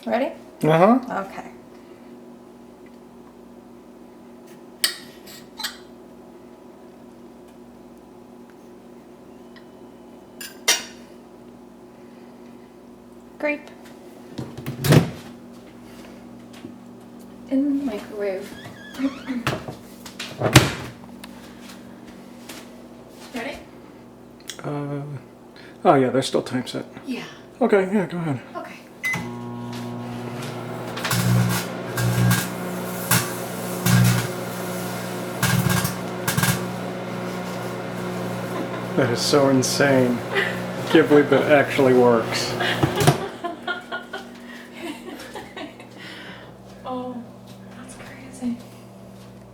Ready? Uh-huh. Okay. Grape. In the microwave. Ready? Oh yeah, there's still time set. Yeah. Okay, yeah, go ahead. Okay. That is so insane. I can't believe that actually works.